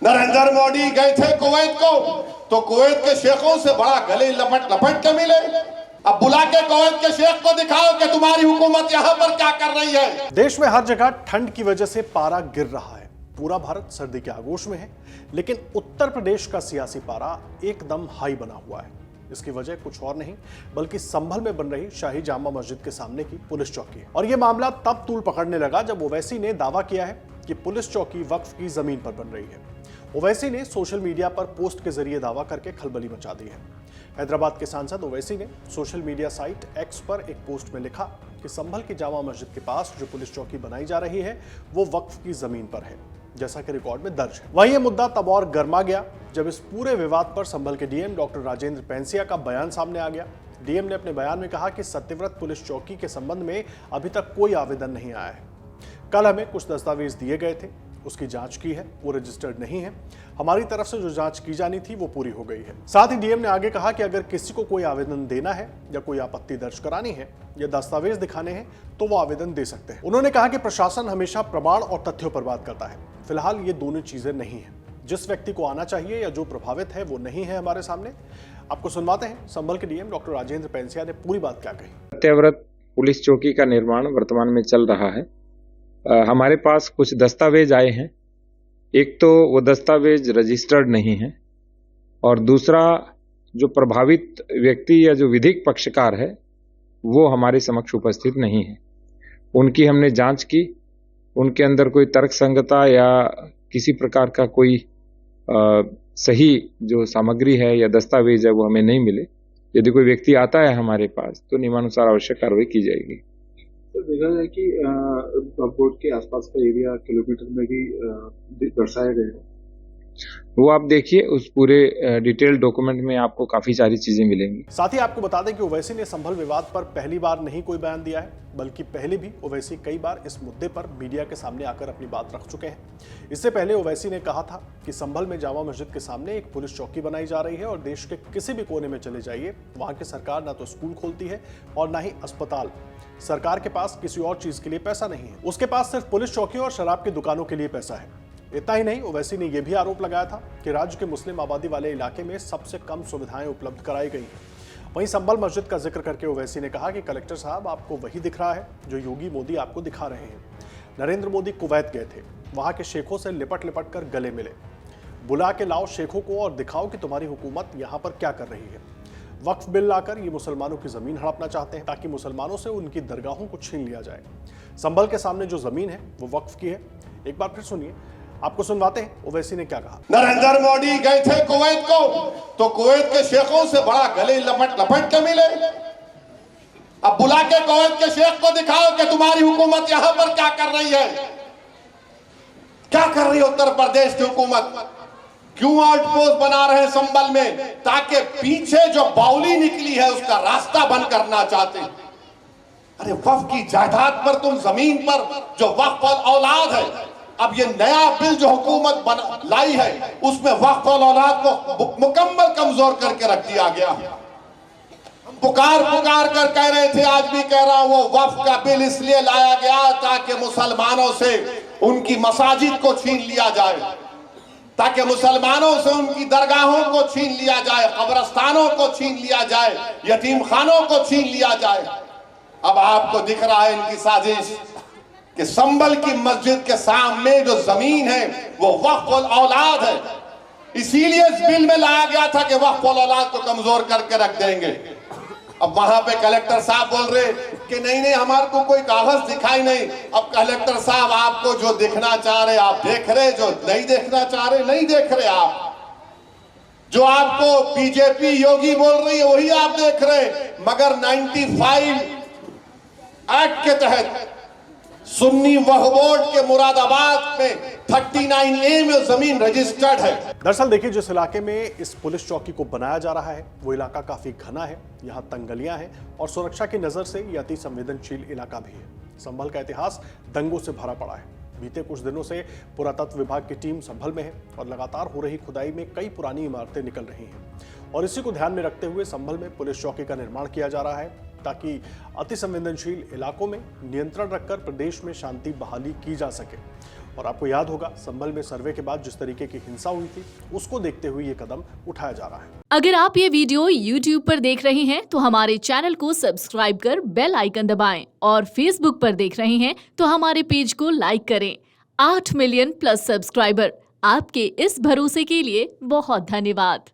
नरेंद्र मोदी गए थे कुवैत को, तो कुवैत के शेखों से बड़ा गले लपट लपट के मिले। अब बुला के कुवैत के शेख को दिखाओ कि तुम्हारी हुकूमत यहाँ पर क्या कर रही है। देश में हर जगह ठंड की वजह से पारा गिर रहा है। पूरा भारत सर्दी के आगोश में है, लेकिन उत्तर प्रदेश का सियासी पारा एकदम हाई बना हुआ है। इसकी वजह कुछ और नहीं बल्कि संभल में बन रही शाही जामा मस्जिद के सामने की पुलिस चौकी है। और यह मामला तब तूल पकड़ने लगा जब ओवैसी ने दावा किया है कि पुलिस चौकी वक्फ की जमीन पर बन रही है। ओवैसी ने सोशल मीडिया पर पोस्ट के जरिए दावा करके खलबली मचा दी है। हैदराबाद के सांसद ओवैसी ने सोशल मीडिया साइट एक्स पर एक पोस्ट में लिखा कि संभल की जामा मस्जिद के पास जो पुलिस चौकी बनाई जा रही है वो वक्फ की जमीन पर है, जैसा कि रिकॉर्ड में दर्ज है। वहीं यह मुद्दा तब और गर्मा गया जब इस पूरे विवाद पर संभल के डीएम डॉक्टर राजेंद्र पेंसिया का बयान सामने आ गया। डीएम ने अपने बयान में कहा कि सत्यव्रत पुलिस चौकी के संबंध में अभी तक कोई आवेदन नहीं आया है। कल हमें कुछ दस्तावेज दिए गए थे, उसकी जांच की है, वो रजिस्टर्ड नहीं है। हमारी तरफ से जो जांच की जानी थी वो पूरी हो गई है। साथ ही डीएम ने आगे कहा कि अगर किसी को कोई आवेदन देना है या कोई आपत्ति दर्ज करानी है या दस्तावेज दिखाने हैं तो वो आवेदन दे सकते हैं। उन्होंने कहा कि प्रशासन हमेशा प्रमाण और तथ्यों पर बात करता है। फिलहाल ये दोनों चीजें नहीं है। जिस व्यक्ति को आना चाहिए या जो प्रभावित है वो नहीं है हमारे सामने। आपको सुनवाते हैं संभल के डीएम डॉक्टर राजेंद्र पेंसिया ने पूरी बात क्या कही। सत्यव्रत पुलिस चौकी का निर्माण वर्तमान में चल रहा है। हमारे पास कुछ दस्तावेज आए हैं। एक तो वो दस्तावेज रजिस्टर्ड नहीं है और दूसरा जो प्रभावित व्यक्ति या जो विधिक पक्षकार है वो हमारे समक्ष उपस्थित नहीं है। उनकी हमने जांच की, उनके अंदर कोई तर्कसंगता या किसी प्रकार का कोई सही जो सामग्री है या दस्तावेज है वो हमें नहीं मिले। यदि कोई व्यक्ति आता है हमारे पास तो नियमानुसार आवश्यक कार्रवाई की जाएगी। तो देखा जाए कि बोर्ड के आसपास का एरिया किलोमीटर में भी दर्शाए गए हैं। वो आप देखिए, उस पूरे डिटेल डॉक्यूमेंट में आपको काफी सारी चीजें मिलेंगी। साथ ही आपको बता दें कि ओवैसी ने संभल विवाद पर पहली बार नहीं कोई बयान दिया है, बल्कि पहले भी ओवैसी कई बार इस मुद्दे पर मीडिया के सामने आकर अपनी बात रख चुके हैं। इससे पहले ओवैसी ने कहा था कि संभल में जामा मस्जिद के सामने एक पुलिस चौकी बनाई जा रही है और देश के किसी भी कोने में चले जाइए, वहां की सरकार ना तो स्कूल खोलती है और ना ही अस्पताल। सरकार के पास किसी और चीज के लिए पैसा नहीं है, उसके पास सिर्फ पुलिस चौकी और शराब की दुकानों के लिए पैसा है। इतना ही नहीं, ओवैसी ने यह भी आरोप लगाया था कि राज्य के मुस्लिम आबादी वाले इलाके में सबसे कम सुविधाएं उपलब्ध कराई गई हैं। वहीं संभल मस्जिद का जिक्र करके ओवैसी ने कहा कि कलेक्टर साहब आपको वही दिख रहा है जो योगी मोदी आपको दिखा रहे हैं। नरेंद्र मोदी कुवैत गए थे, वहां के शेखों से लिपट लिपट कर गले मिले। बुला के लाओ शेखों को और दिखाओ कि तुम्हारी हुकूमत यहाँ पर क्या कर रही है। वक्फ बिल लाकर ये मुसलमानों की जमीन हड़पना चाहते हैं ताकि मुसलमानों से उनकी दरगाहों को छीन लिया जाए। संभल के सामने जो जमीन है वो वक्फ की है। एक बार फिर सुनिए, आपको सुनवाते हैं ओवैसी ने क्या कहा। नरेंद्र मोदी गए थे कुवैत को, तो कुवैत के शेखों से बड़ा गले लपट लपट के मिले। अब बुला के कुवैत के शेख को दिखाओ कि तुम्हारी हुकूमत यहां पर क्या कर रही है। क्या कर रही है उत्तर प्रदेश की हुकूमत? क्यों आउटपोस्ट बना रहे हैं संभल में? ताकि पीछे जो बाउली निकली है उसका रास्ता बंद करना चाहते हैं। अरे वक्फ की जायदाद पर तुम जमीन पर जो वक्फ औलाद है, अब ये नया बिल जो हुकूमत लाई है उसमें वक्फ औलाद को मुकम्मल कमजोर करके रख दिया गया। हम पुकार कर कह रहे थे, आज भी कह रहा हूं, वो वक्फ का बिल इसलिए लाया गया ताकि मुसलमानों से उनकी मसाजिद को छीन लिया जाए, ताकि मुसलमानों से उनकी दरगाहों को छीन लिया जाए, कब्रस्तानों को छीन लिया जाए, यतीम खानों को छीन लिया जाए। अब आपको दिख रहा है इनकी साजिश कि संभल की मस्जिद के सामने जो जमीन है वो वक्फ औलाद है। इसीलिए इस बिल में लाया गया था कि वक्फ औलाद को कमजोर करके रख देंगे। अब वहां पे कलेक्टर साहब बोल रहे कि नहीं हमारे को कोई कागज दिखाई नहीं। अब कलेक्टर साहब आपको जो देखना चाह रहे आप देख रहे, जो नहीं देखना चाह रहे नहीं देख रहे। आप जो आपको बीजेपी योगी बोल रही है वही आप देख रहे। मगर 95 एक्ट के तहत सुन्नी वक्फ बोर्ड के मुरादाबाद में 39A में जमीन रजिस्टर्ड है। दरअसल देखिए, जिस इलाके में इस पुलिस चौकी को बनाया जा रहा है वो इलाका काफी घना है, यहाँ तंगलियां हैं और सुरक्षा की नजर से ये अति संवेदनशील इलाका भी है। संभल का इतिहास दंगों से भरा पड़ा है। बीते कुछ दिनों से पुरातत्व विभाग की टीम संभल में है और लगातार हो रही खुदाई में कई पुरानी इमारतें निकल रही हैं और इसी को ध्यान में रखते हुए संभल में पुलिस चौकी का निर्माण किया जा रहा है ताकि अति संवेदनशील इलाकों में नियंत्रण रखकर प्रदेश में शांति बहाली की जा सके। और आपको याद होगा संभल में सर्वे के बाद जिस तरीके की हिंसा हुई थी, उसको देखते हुए ये कदम उठाया जा रहा है। अगर आप ये वीडियो YouTube पर देख रहे हैं तो हमारे चैनल को सब्सक्राइब कर बेल आइकन दबाएं और Facebook पर देख रहे हैं तो हमारे पेज को लाइक करें। 8 मिलियन प्लस सब्सक्राइबर, आपके इस भरोसे के लिए बहुत धन्यवाद।